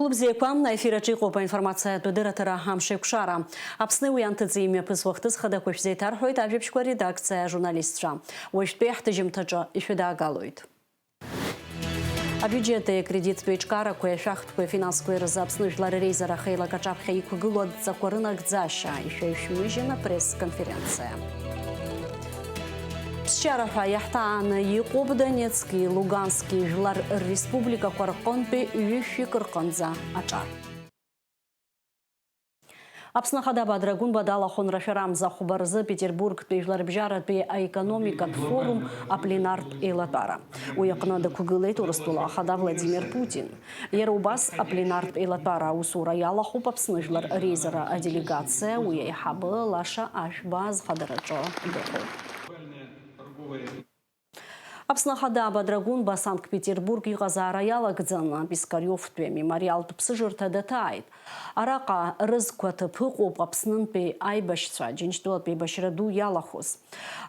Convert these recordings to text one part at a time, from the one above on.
Хлубзекам на эфире Чикопа информация тудыратыра хамшекшара. Апсны уянтыцы имя пысвахтыз хада кошзейтар хойт авжепшква редакция журналистша. Уэштпехты жимтаджа ишуда галует. А бюджеты кредит печкара кое шахткое финансовое разобснужлар рейзера Хейла Качапха и кугулот за корынок дзаща. Еще ишмыжена пресс-конференция. Псчараха яхтан Якуб Донецкий, Луганский, Жлар Республика Корконпе, Виши Кырконза, Ачар. Апснахада Бадрагун бадала хонрашарам за хубарзы Петербург пейжлар бжарат пе экономика форум аплинарт элатара. Уякнада кугылей турстула хада Владимир Путин. Ерубас аплинарт элатара усура яла хупапсныжлар рейзера делегация уяй хабы лаша ашбаз хадарачо доху. Апснахада Бадрагун ба Санкт-Петербург юғазара ялагдзана Пискарев тве мемориал тупсыжырта датайт. Араqa рызкваты пықоп апснын пе айбашца, джинчтуал пе башраду ялахус.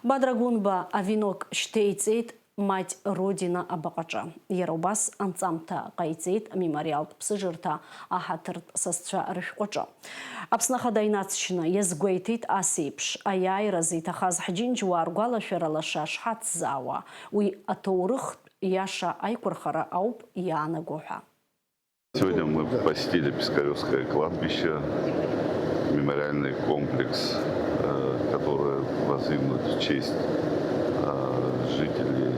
Бадрагун ба авинок штейцейт мать родина абақача. Ерубас анцамта қайцейт мемориал тупсыжырта ахатырт сасча рышқоча. Апснахада инацшына езгуейтейт асипш, аяй разита хаз хаджинчуар гуалашвера шашхат зауа. Уй атоурых яша айкурхара ауп яна гоха. Сегодня мы посетили Пискаревское кладбище, мемориальный комплекс, который воздвигнут в честь жителей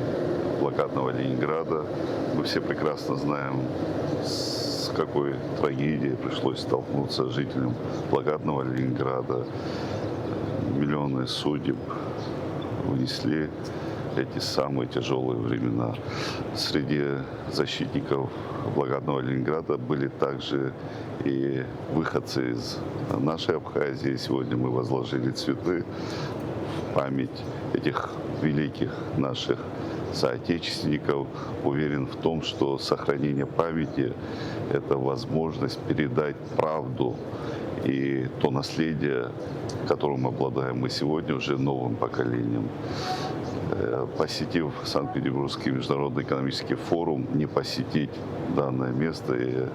блокадного Ленинграда. Мы все прекрасно знаем, с какой трагедией пришлось столкнуться жителям блокадного Ленинграда. Миллионы судеб унесли эти самые тяжелые времена. Среди защитников блокадного Ленинграда были также и выходцы из нашей Абхазии. Сегодня мы возложили цветы в память этих великих наших соотечественников. Уверен в том, что сохранение памяти – это возможность передать правду и то наследие, которым обладаем мы сегодня уже новым поколением. Посетив Санкт-Петербургский международный экономический форум, не посетить данное место я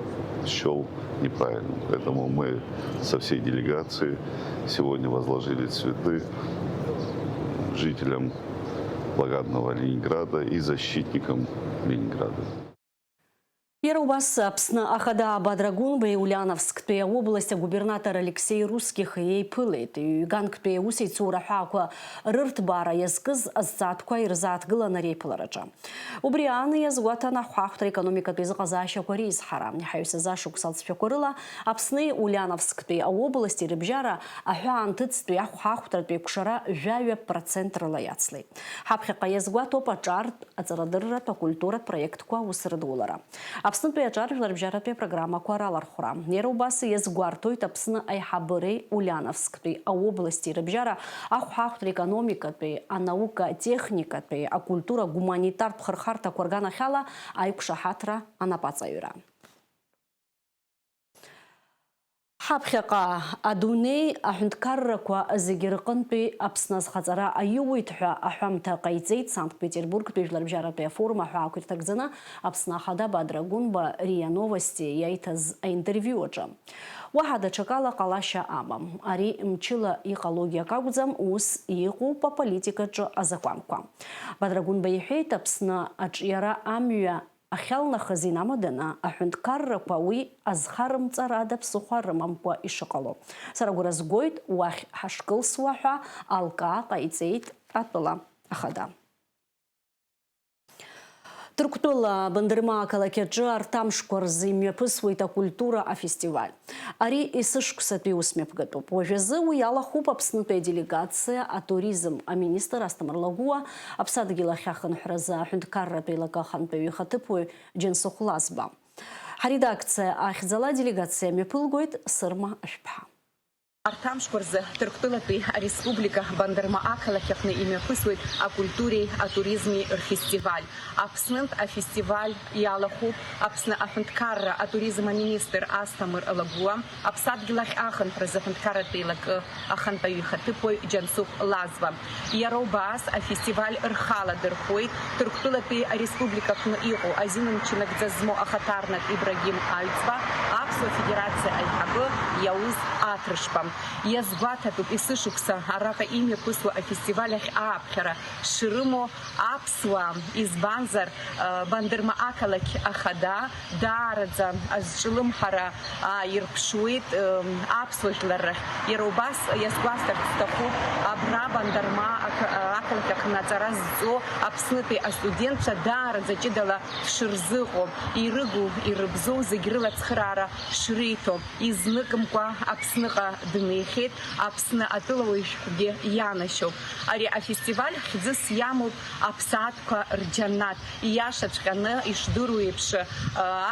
счел неправильным. Поэтому мы со всей делегацией сегодня возложили цветы жителям блокадного Ленинграда и защитникам Ленинграда. Ерубас апсна ахада Бадрагун бе Ульяновск пе области губернатор Алексей Русских ей пылет. Юганг пе усей цура хаква рыртбара язгыз азатква ирзат гыла на рейпыларача. Убрианы язгуата на хахтра экономика пе заказаща корейс харам. Нехаюся зашук салцпекорыла апсны Ульяновск пе области рыбжара ахуан тыцту хахтра пе кшара 9% рылаяцлы. Хапхека язгуато пачарт ацарадырра па культура проектква усырдулара. Апсны пеячар жларбжарапе программа Куаралар Хура. Нерубасы езгуартой тапсны айхабырей Ульяновск пе области рыбжара ахуахтра экономика пе наука техника пе культура гуманитар пхархарта кургана хала айкшахатра анапацаюра. Хабхека адуней ахунткарраква зигирқын пе апсназ хазара айуитха ахамта қайцейт Санкт-Петербург пе жларбжарапе форума хуакуртагзана апснахада Бадрагун ба РИА Новости яйтаз интервьюджа. Вахада чакала калаша амам. Ари мчила экология кагузам ус ику по политикача азаквамква. Бадрагун байхейт апсна ачьяра амюя Ахялна хазина мадана ахунткарра пауи азхарм царада псухармам по ишакало. Сарагуразгойт уах хашкыл суаха алка кайцейт атпала ахада. Турктула бандырма калакеджи артам шкорзы мепысвайта культура фестиваль. Ари и сышкусатпи усмепгату. Пожезы уяла хуп апснутая делегация туризм министр Астамарлагуа апсадгила хяхан храза хунткарра пейлакахан певихатыпу дженсухлазба. Редакция ахзала делегация мепылгойт сырма ашпа. Артамшкорзе Турктулапи Республика Бандырма Акалахяхны имя пысвает о культуре, о туризме фестиваль. Апснент о фестиваль Ялаху, апсна афанткарра о туризма министр Астамыр Лагуа, апсадгилах ахан презафанткарра тейлак ахан паюхатыпой Джансух Лазва. Яробас о фестиваль Рхала Дырхой, Турктулапи Республика Хнуиу, Азинам Чинагдзазмо Ахатарнак Ибрагим Альцва, Аԥсуа Федерациа аиҳабы Иауз Аҭрышба. Иазгәаҭатәуп есышықәса араҟа имҩаԥысуа афестиваль ахь ааԥхьара шрымоу аԥсуаа, избанзар Бандырма ақалақь ахада даараӡа азҿлымҳара ааирԥшуеит аԥсуа жәлар рахь. Иара убас иазгәасҭарц сҭахуп абра Бандырма ақалақь аҟны аҵара зҵо Аԥснытәи астудентцәа даараӡа ҷыдала дшырзыҟоу, ирыгу, ирыбзоу зегь рылацхыраара шриҭо, изныкымкәа Аԥсныҟа днеихьеит, Аԥсны атәылауаҩшәҟәгьы ианашьоуп. Ари афестиваль хьӡыс иамоуп аԥсаатәқәа рџьанаҭ. Ииашаҵәҟьаны ишдыру еиԥш,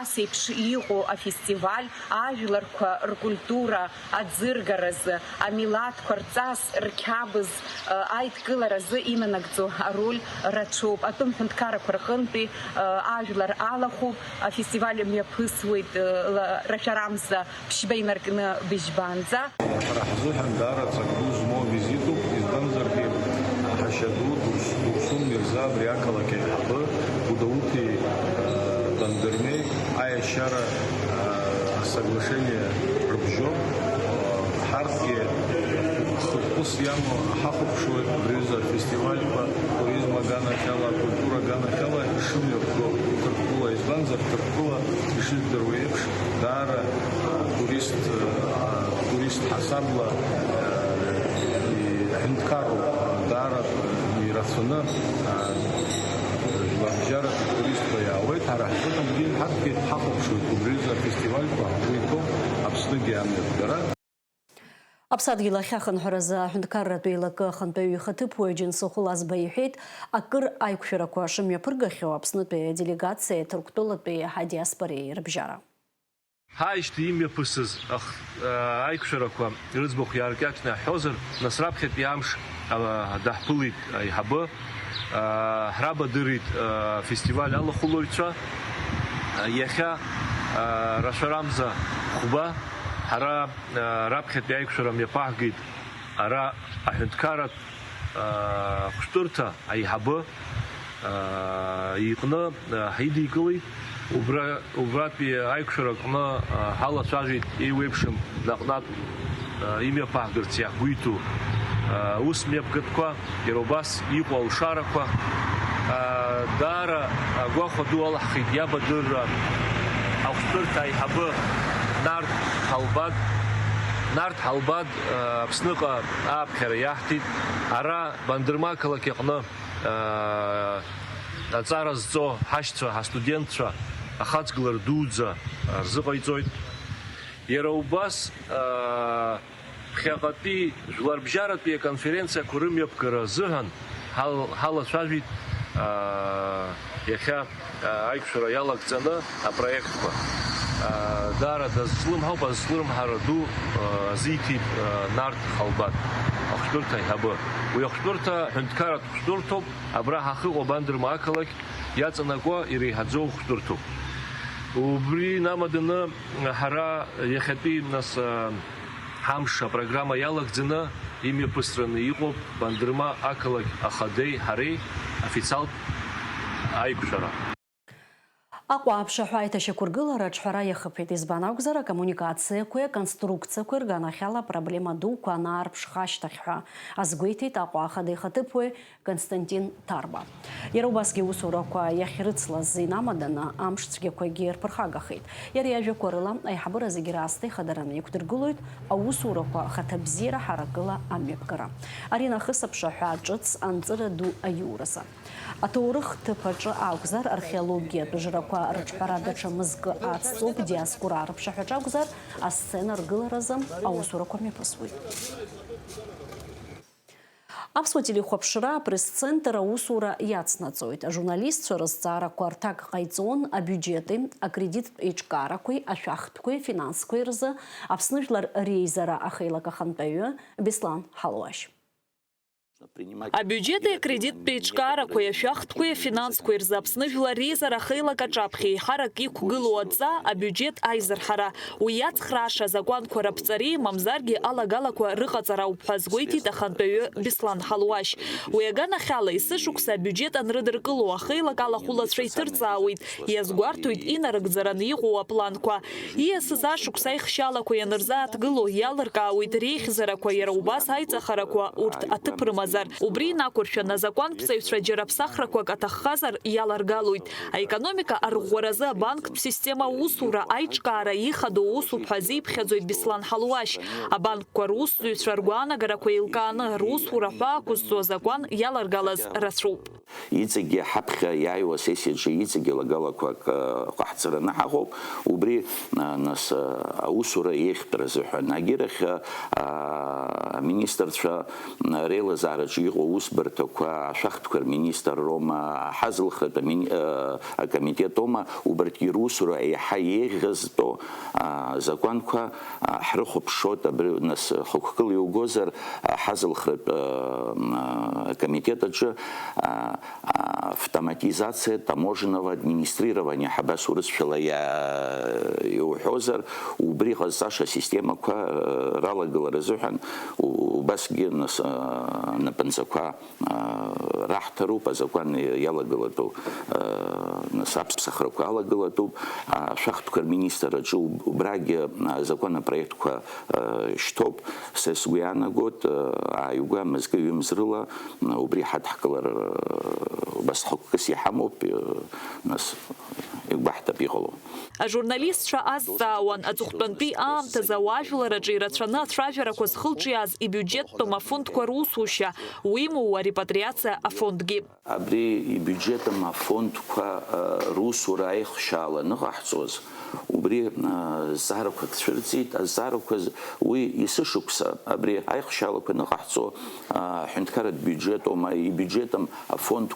ас еиԥш иҟоу афестиваль ажәларқәа ркультура аӡыргаразы, амилаҭқәа рҵас, рқьабз аидкыларазы инанагӡо ароль рацәоуп. Атәым ҳәынҭқаррақәа рҟынтәи ажәлар алахәуп, афестиваль мҩаԥысуеит рашәарамза ԥшьба инаркны быжьбанӡа. Ҳара даараӡа гәы змоу визитуп, избанзаргьы ҳашьаду Дурсун Мирза абри ақалақь аиҳабы Гәдоуҭи Бандырмеи аиашьара асоглашение рыбжьоуп. Ҳарҭгьы хықәкыс иамоу ҳахәаԥшуеит абриазы афестивальқәа туризм аганахьала, акультура аганахьала ишымҩаԥго Ҭырқәтәыла. Избанзар Ҭырқәтәыла ишыздыруа еиԥш даара турист ҳасабла ҳәынҭқарроуп, даара ирацәаны жәларбжьаратәи туристқәа иаауеит. Ҳара ҳҟынтәи ҳарҭгьы ҳахәаԥшуеит убриазы афестивальқәа ҳгәы Аԥсныгьы амҩаԥгара. Аԥсадгьыл ахь ахынҳәразы аҳәынҭқарратә еилакы ахантәаҩы ихаҭыԥуаҩ Џьансыхә Лазба иҳәеит, акыр аиқәшәарақәа шымҩаԥыргахьоу Аԥснытәи аделегациеи Ҭырқәтәылатәи адиаспореи рыбжьара. Ҳаишьҭи имҩаԥысыз аиқәшәарақәа рыӡбахә иааркьаҿны ҳҳәозар, нас раԥхьатәи амш даҳԥылеит аиҳабы, ҳрабадырит фестиваль алахәылаҩцәа, иахьа рашәарамза хәба ҳара раԥхьатәи аиқәшәара мҩаԥаҳгеит ара аҳәынҭқарратә хәшәтәырҭа аиҳабы иҟны ҳидикылеит. Убратәи аиқәшәара аҟны ҳалацәажәеит еиуеиԥшым наҟ-наҟ имҩаԥаҳгарц иаҳгәиҭо ус мҩаԥгатәқәа, иара убас иҟоу алшарақәа. Даара агәахәа ду алаҳхит иабадырра ахәшәтәырҭа аиҳабы Нарҭ Ҳалбад Аԥсныҟа ааԥхьара иаҳҭеит. Ара Бандырма ақалақь аҟны аҵара зҵо ҳашьцәа, ҳастудентцәа ахаҵгылара дуӡӡа рзыҟаиҵоит. Иара убас ԥхьаҟатәи жәларбжьаратәи аконференциақәа рымҩаԥгара азыҳәан ҳалацәажәеит иахьа аиқәшәара иалагӡаны апроектқәа. Даара дазҿлымҳауп, азҿлымҳара ду азиҭеит Нарҭ Ҳалбад ахәшәтәырҭа аиҳабы. Уи ахәшәтәырҭа ҳәынҭқарратә хәшәтәырҭоуп, абра ҳахыҟоу Бандырма ақалақь иаҵанакуа иреиҳаӡоу хәшәтәырҭоуп. Убри намаданы ҳара иахьатәи нас ҳамш апрограмма иалагӡаны имҩаԥысраны иҟоуп Бандырма ақалақь ахадеи ҳареи официалтә аиқәшәара. Аҟәа аԥшаҳәа аиҭашьақәыргылара аҿҳәара иахыԥеит. Избан акәзар, акоммуникациақәеи аконструкциақәеи рганахьала проблема дуқәа анаарԥшха ашьҭахь ҳәа азгәеиҭеит Аҟәа ахада ихаҭыԥуаҩ Константин Ҭарба. Иара убасгьы аусурақәа иахьрыцлаз инамаданы амш цәгьақәагьы рԥырхагахеит. Иара иажәақәа рыла аиҳабыра зегьы раасҭа ихадараны иқәдыргылоит аусурақәа ахаҭабзиара ҳаракыла амҩаԥгара. Ари нахыс аԥшаҳәа ҿыц анҵыра ду аиуразы. Аҭоурых ҭыԥаҿы акәзар, археологиатә жрақәа рыҿҳәара даҽа мызкы ацҵоуп. Диаспора рыԥшаҳәаҿы акәзар, асцена ргыларазы аусурақәа мҩаԥысуеит. Аԥсуа телехәаԥшра апресс-центр аусура иацнаҵоит. Ажурналистцәа рызҵаарақәа рҭак ҟаиҵон абиуџьети, акредиттә еиҿкаарақәеи, ашәахтәқәеи, финансқәеи рзы Аԥсны жәлар реизара ахеилак ахантәаҩы Беслан Ҳалуашь. Абюджеты кредит печкара, кое шахт, кое финанс, кое рзапсны жлариза рахила качапхи, хараки кугылу отца, а бюджет айзерхара. Уяц храша загуан корапцари, мамзарги алагала кое рыхацара упхазгойти тахантою бислан халуаш. Уягана хала исышукса бюджет анрыдыркылу ахила кала хуласшей тырцауит, язгуартуит инарыгзаран игуа планква. Иесыза шукса ихшала кое нырза атгылу ялыркауит рейхзара кое раубас айцахара кое урт атыпрыма Убри накуршана закон псайфшра джерапсахраквак атаххазар яларгалуит. А экономика аргуараза банк система усура айчкара ихаду усу пхази пхазуит бислан халуаш. А банк кварусу шаргуана гаракуилкана русура факусу закон яларгалаз расруп. Ицеги хапха яйва сессиджи ицеги лагалаквак қахцарана хагоп. Убри нас усура ихтразуха нагирах министрша реализар Жиго Усбертоква, Шахткар, министр Рома, Хазлхата, комитет Ома, Уберти Русура, и Хаегазто, Законка, Хрохопшота, нас Хоккали Угозер, Хазлхат, комитета Дж, автоматизация таможенного администрирования, Хабасурс Шалая и Ухозер, Убриха Саша система, Рала Галаразухан, Убасги нас Пензаква рахтару, пазакван яла галату, насапсахраку ала галату, шахткар министра джу браги законопроект ка штоп сес Гуяна год, а юга мезгивим зрила, убри хатхкалар басхоккаси хамоп нас бахта пиголо. А журналист Аззауан ацухтанпи ам тазаважила раджирацрана тражера козхылчиаз и бюджет тома фонд кварусуща уиму репатриация а фондги. Абри и бюджетом фонд русу райх шала нахцоз. Убри зарок кшерцит, а зарок уи исышукса. Абри айх шала нахцо хинткарат бюджетом и бюджетом фонд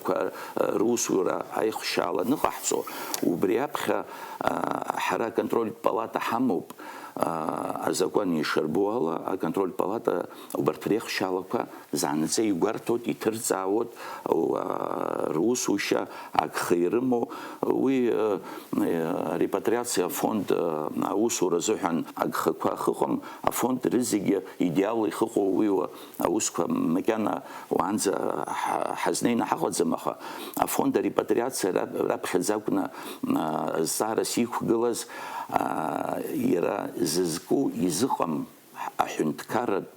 русу айх шала нахцо. Убри апха حرا контроль палата хамуб закон يشربوها а контроль палата убартрех шалка занце югартот и терзавод русуша акхирмо уи репатриация фонд усу разухан акхва хом фонд ризиги идеалы хо уи усва мекана ванза хазнина хагот замаха фонд репатриация рабхзакна зара сих глаз ира зызку языком ахюнткарат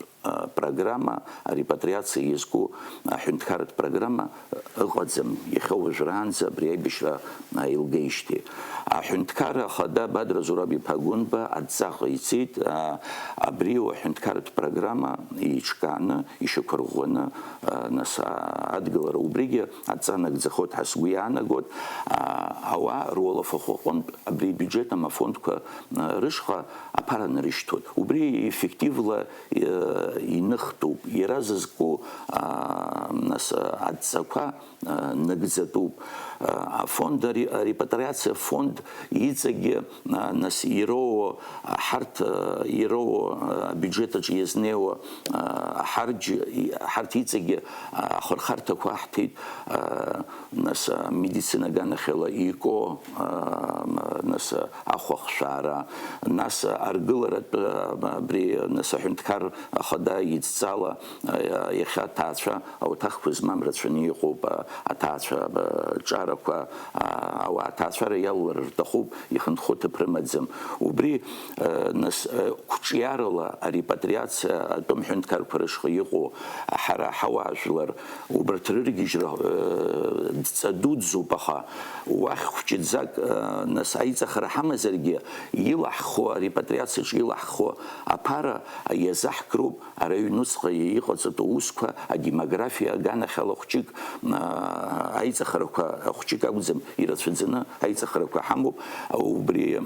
программа репатриации языку ахюнткарат программа годзем ехов жранца бребишра илгейшти ахюнткара хада бадра зураби пагунба отзахайцит абрио ахюнткарат программа ичкана ишукургона нас адгалар убриге отцанак заход хасгуяна год ава ролов хохон абри бюджетом фондка рышха апаран риштот убри эффективла и нахтуб и разызку нас отцака нагзатуб фонд репатриация фонд ицеги нас иро харт иро бюджета жезнео харт ицеги харта квахтит нас медицина ганахела ико нас ахохшара нас аргыларат бри нас хинткар خدا يتصالة يخاط تاثر أو تخفز ممرتشني يخوب تاثر بجارك أو تاثر يلور تخوب يخن خط برمزم وبري ناس كشيارلا ريباترياتسيا دوم حنت كاربرش خيقو حرا حواجلر وبرترجي جرا تدود زوبخا وأخ جزاك ناس عايز خر حمزرجي يلح خو ريباترياتسيا يلح خو أبارا يزح كروب أريد نسخة يخص توسكا الديموغرافيا جانا خلوخشيك عايز خروكا خشيك أوزم يرتفزنا عايز خروكا حمو أو بري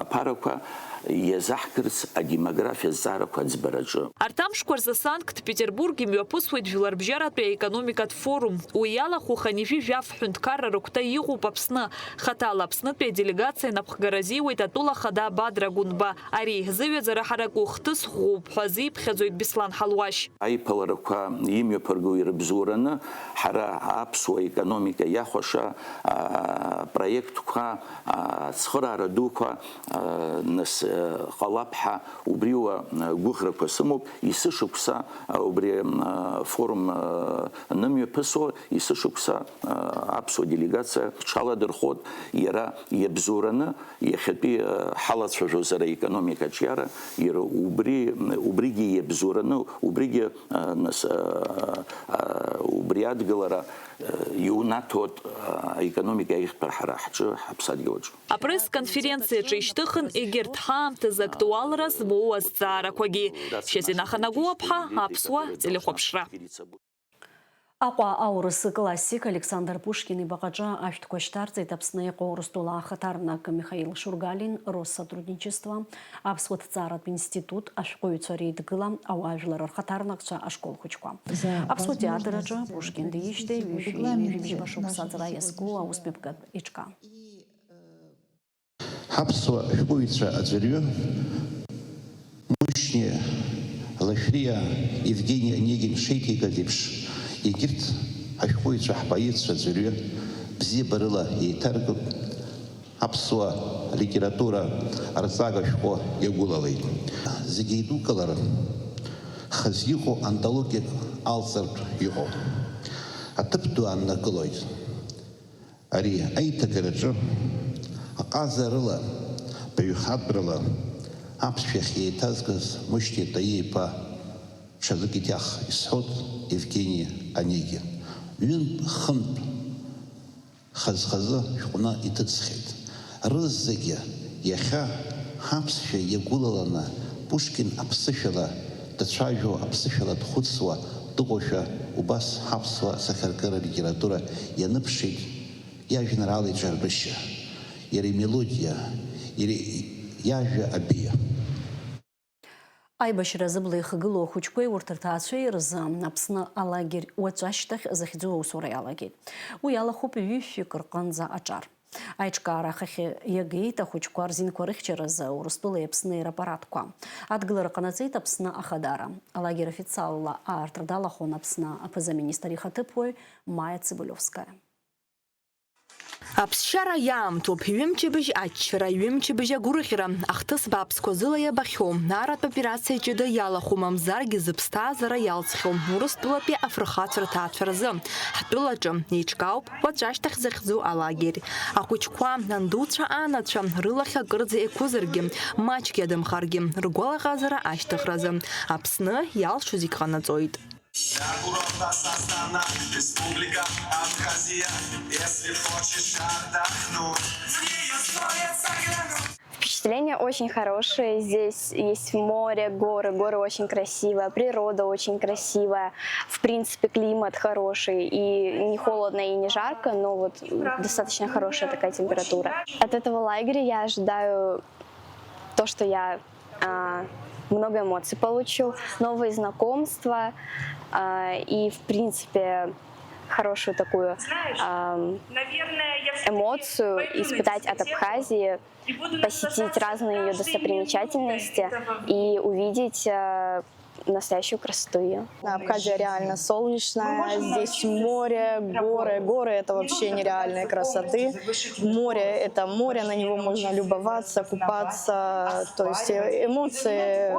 أباروكا иазаҳкырц адемографиа зҵаарақәа аӡбараҿы. Арҭ амшқәа Санкт-Петербург имҩаԥысуеит Жәларбжьаратәи аекономикатә форум. Уи иалахәу ханижәи жәаф ҳәынҭқарра рыгәҭа иҟоуп Аԥсны. Хаҭала Аԥснытәи аделегациа напхгара азиуеит атәыла хада Бадра Гәынба. Ари зыҩаӡара ҳараку хҭыс ӷәӷәоуп ҳәа азиԥхьаӡоит Беслан Ҳалуашь. Аиԥыларақәа имҩаԥырго ирыбзоураны ҳара аԥсуа економика иахәаша проектқәа, ацхыраара дуқәа нас ҟалап ҳәа убриуа гәыӷрақәа сымоуп. Исышықәса убри форум нымҩаԥысуа исышықәса аԥсуа делегациа ҽаладырхәот иара иабзоураны иахьатәи ҳалацәажәоз аекономикаҿ иара иара убригьы иабзоураны убригьы нас убри адгылара иунаҭоит аекономика аихтәара ҳара ҳҿы ҳаԥсадгьылаҿы. Апресс-конференциаҿы ишьҭыхын егьырҭ ҳаамҭазы актуалра змоу азҵаарақәагьы. Шьазина Ханагәыуаԥҳа, Аԥсуа телехәаԥшра. Аҟәа аурыс классик Александр Пушкин ибаҟаҿы ашәҭқәа шьҭарҵеит Аԥсны иҟоу Урыстәыла ахаҭарнак Михаил Шургалин, Россотрудничество, Аԥсуа ҭҵааратә институт, ашәҟәыҩҩцәа реидгыла, ауаажәлар рхаҭарнакцәа ашкол хәыҷқәа. Аԥсуа театр аҿы Пушкин диижьҭеи ҩышәиба шықәса аҵара иазку аусмҩаԥгатә иҿка. Аԥсуа шәҟәыҩҩцәа аӡәырҩы Мушьни, Лашәриа, Евгений Онегин шеиҭеигаз еиԥш егьырҭ ашәҟәыҩҩцәа ҳпоетцәа аӡәырҩы бзиабарыла еиҭаркып, аԥсуа литература арҵага шәҟәы иагәылалеит. Зегьы еидукылара хаз иҟоу антологиак алҵыртә иҟоуп. Аҭыԥ ду ааннакылоит. Ари аиҭагараҿы аҟазарыла, баҩхатәрала аԥсшәахь еиҭазгаз Мушьни Таиа-иԥа ҽазык итиах исҳәоит Евгений Онегин. Ҩынтә-хынтә хаз-хазы шәҟәны иҭыҵхьеит. Рызегьы иахьа ҳаԥсшәа иагәылаланы Пушкин аԥсышәала дацәажәо, аԥсышәала дхәыцуа дыҟоушәа убас ҳаԥсуа сахьаркыра литература ианыԥшит иажәеинраала иҿарбышьа, иара имелодиа, иара иажәа абиа. Аибашьра зыбла ихагылоу ахәыҷқәеи урҭ рҭаацәеи рзы Аԥсны алагер уаҵәы ашьҭахь захьӡу аусура иалагеит. Уи алахәуп ҩышәҩык рҟынӡа аҿар. Аиҿкаара ахахь иагеит ахәыҷқәа рзинқәа рыхьчаразы Урыстәылеи Аԥсни рапаратқәа. Адгылара ҟанаҵеит Аԥсны ахадара. Алагер официалла аартра далахон Аԥсны аԥыза-министр ихаҭыԥуаҩ Маиа Цыбулиовская. Аԥсшьара иаамҭоуп, ҩымчыбжь аччара, ҩымчыбжь агәырӷьара, ахҭыс бааԥсқәа зыла иабахьоу, аратә операциа ҷыда иалахәу, мамзаргьы зыԥсҭазаара иалҵхьоу, Урыстәылатәи афырхацәа рҭаацәа рзы. Ҳтәылаҿы еиҿкаауп уаҵәы ашьҭахь захьӡу алагер. Ахәыҷқәа, андуцәа, анацәа рылахь акырӡа еиқәызаргьы, маҷк иадамхаргьы, ргәалаҟазара ашьҭыхразы. Аԥсны иалшо зегь ҟанаҵоит. Курорта Састана, Республика Абхазия. Если хочешь отдохнуть, в нее стоит заглянуть. Впечатления очень хорошие. Здесь есть море, горы. Горы очень красивые, природа очень красивая. В принципе, климат хороший. И не холодно, и не жарко, но вот достаточно хорошая такая температура. От этого лагеря я ожидаю то, что я много эмоций получу, новые знакомства и, в принципе, хорошую такую эмоцию испытать от Абхазии, посетить разные ее достопримечательности и увидеть настоящую красоту ее. Абхазия реально солнечная, здесь море, горы. Горы — это вообще нереальные красоты. Море — это море, на него можно любоваться, купаться, то есть эмоции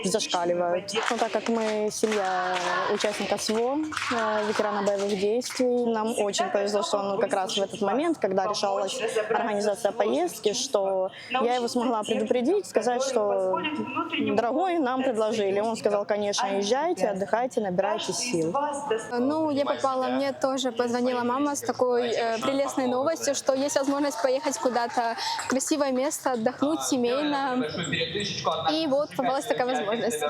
зашкаливают. Но так как мы семья участника СВО, ветерана боевых действий, нам очень повезло, что он как раз в этот момент, когда решалась организация поездки, что я его смогла предупредить, сказать, что дорогой, нам предложили. Он сказал, конечно, езжайте, отдыхайте, набирайте сил. Ну, я попала, мне тоже позвонила мама с такой прелестной новостью, что есть возможность поехать куда-то в красивое место, отдохнуть семейно. И вот попалась такая возможность.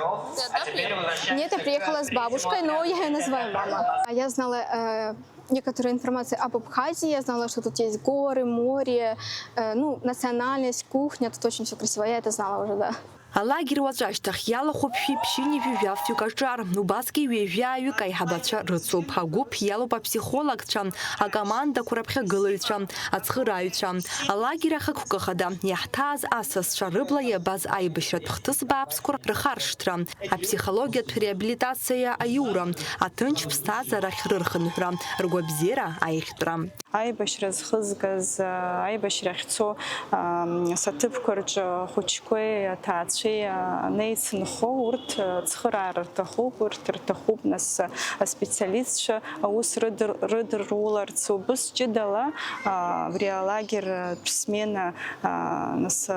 Нет, я приехала с бабушкой, но я ее называю мама. Я знала некоторые информации об Абхазии. Я знала, что тут есть горы, море, ну, национальность, кухня. Тут очень все красиво. Я это знала уже, да. А лагерь уаджаштах яла хопфи пшини вивявтю кажар. Нубаски вивяю кайхабача рыцу. Пагуб ялу по психологчам. А команда курапха гылычам. Ацхыраючам. А лагеряха кукахада. Яхтаз асас шарыбла ебаз айбышрат пхтыс бабскур рыхарштрам. А психология реабилитация аюра. А тынч пстаза рахрырхынхрам. Ргобзера айхтрам. Аибашьра зхызгаз, аибашьра ахьцо саҭыԥқәа рҿы хәыҷқәеи аҭаацәеи неицынхо урҭ цхыраара рҭахуп, урҭ рҭахуп нас аспециалистцәа аус рыдыруларц убыс ҷыдала абри алагертә смена нас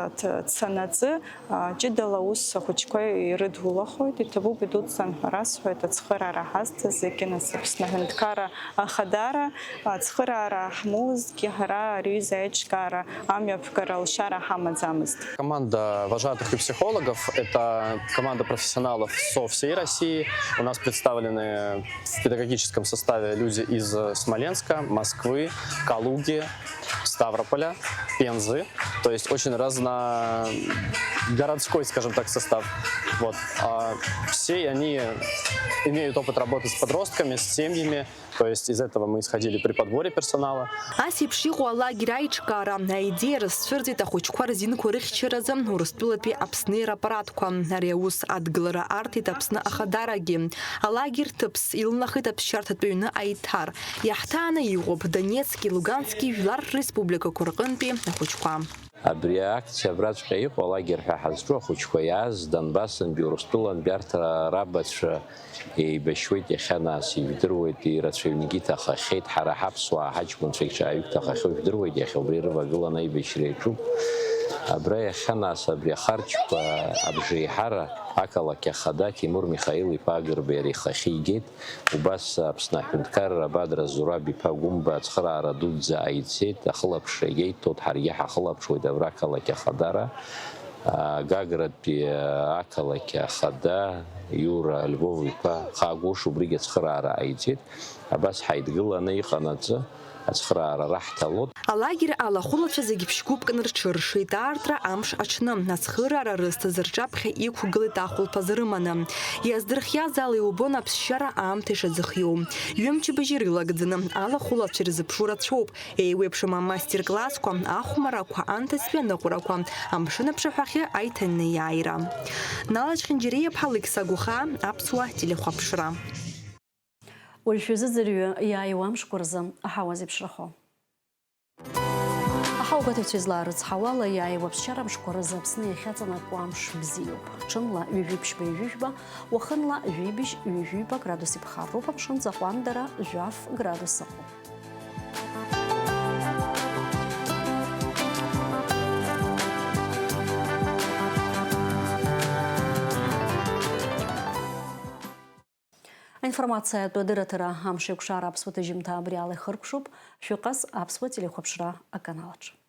цанаҵы ҷыдала аус ахәыҷқәа ирыдулахоит, иҭабуп идуӡӡан ҳәа расҳәоит ацхыраара ҳазҭаз зегьы нас Аԥсны Аҳәынҭқарра Ахадара ацхыраара Команда вожатых и психологов – это команда профессионалов со всей России. У нас представлены в педагогическом составе люди из Смоленска, Москвы, Калуги, Ставрополя, Пензы. То есть очень разногородской, скажем так, состав. Вот. Все они имеют опыт работы с подростками, с семьями. То есть из этого мы исходили при подборе персонала. Асипшиху лагерь айчкара. Идея расцвердит ахучква резинку рыхчеразам урыстулапи Апсны рапаратква. Реус адглара артит Апсны Ахадараги. А лагерь тыпс илнахит апшартат бюйны айтар. Яхтана Югоп, Донецкий, Луганский, Вилар Республика Кургынпи ахучква. Абри акциа абраҵәҟьа иҟоу алагер ҳәа ҳазҿу ахәыҷқәа иааз Донбассынтәи, Урыстәылантәи арҭ рабацәа еибашьуеит иахьа нас, ижәдыруеит ирацәаҩнгьы иҭахахьеит, ҳара ҳаԥсуаа ҳаҷкәынцәа икҿаҩык ҭахахьоу ижәдыруеит иахьа убри рывагыланы аибашьра иаҿуп. Абра иахьа нас абри ахарџьқәа абжеиҳара ақалақь Ахада Тимур Михаил-иԥа Агырбеи ихахьы игеит. Убас Аԥсны Аҳәынҭқарра Бадра Зураб-иԥа Гәымба ацхыраара дуӡӡа ааицеит, ахылаԥшра игеиҭоит, ҳаргьы ҳахылаԥшуеит абра ақалақь Ахадара. Гагратәи ақалақь Ахада Иура Львов-иԥа Хагәыш убригьы ацхыраара ааицеит. Абас ҳаидгыланы иҟанаҵы ацхыраара раҳҭалоит. Алагер алахәылацәа зегьы ԥшьгәыпкны рҽыршеит аартра амш аҽны. Ацхыраара рызҭаз рҿаԥхьа иқәгылеит ахәылԥаз рыманы. Иаздырхиаз ала иубон аԥсшьара аамҭа ишазыхиоу. Ҩымчыбжьы ирылагӡаны алахәылацәа ирзыԥшу рацәоуп. Еиуеиԥшым амастер-классқәа, ахәмарақәа, анҭыҵтәи аныҟәарақәа, амшын аԥшаҳәахьы аиҭанеиааира. Налаџь Хьынџьариаԥҳа, Алықьса Гәыха, Аԥсуа телехәаԥшра. Уажәшәазыӡырҩы иааиуа амшқәа рзы аҳауа зеиԥшрахо. Аҳауагәаҭаҩцәа излаарыцҳауала иааиуа аԥсшьара амшқәа рзы Аԥсны иахьаҵанакуа амш бзиоуп. Ҽынла ҩажәиԥшьба-ҩажәижәба, уахынла ҩибжь-ҩажәиба градус иԥхарроуп, амшын ҵаҟәандара жәаф градус ыҟоуп. Информация тудыратыра амши кушара Аԥсуа ҭыжьымҭа абри ала ихыркәшоуп. Шәыҟаз Аԥсуа телехәаԥшра аканалаҿы.